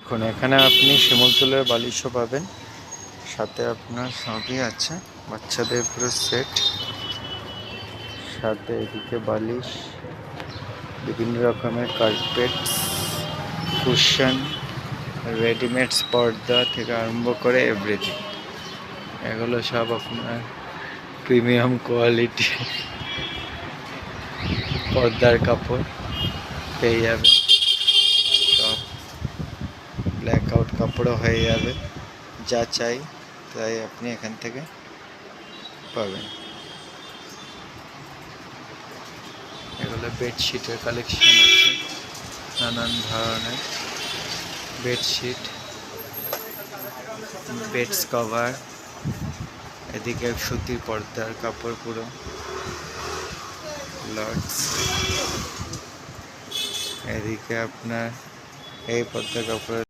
দেখুন এখানে আপনি শিমুলতলের বালিশও পাবেন, সাথে আপনার সবই আছে, বাচ্চাদের পুরো সেট, সাথে এদিকে বালিশ, বিভিন্ন রকমের কার্পেটস, কুশন, রেডিমেডস পর্দা থেকে আরম্ভ করে এভরিথিং। এগুলো সব আপনার প্রিমিয়াম কোয়ালিটি পর্দার কাপড় পেয়ে যাবে, সব ব্ল্যাক আউট কাপড়ও হয়ে যাবে, যা চাই তাই আপনি এখান থেকে পাবেন। এগুলো বেডশিটের কালেকশন আছে, নানান ধরনের বেডশিট, বেডস কভার, এদিকে সুতির পর্দার কাপড় পুরো লটস, এদিকে আপনার এই পর্দার কাপড়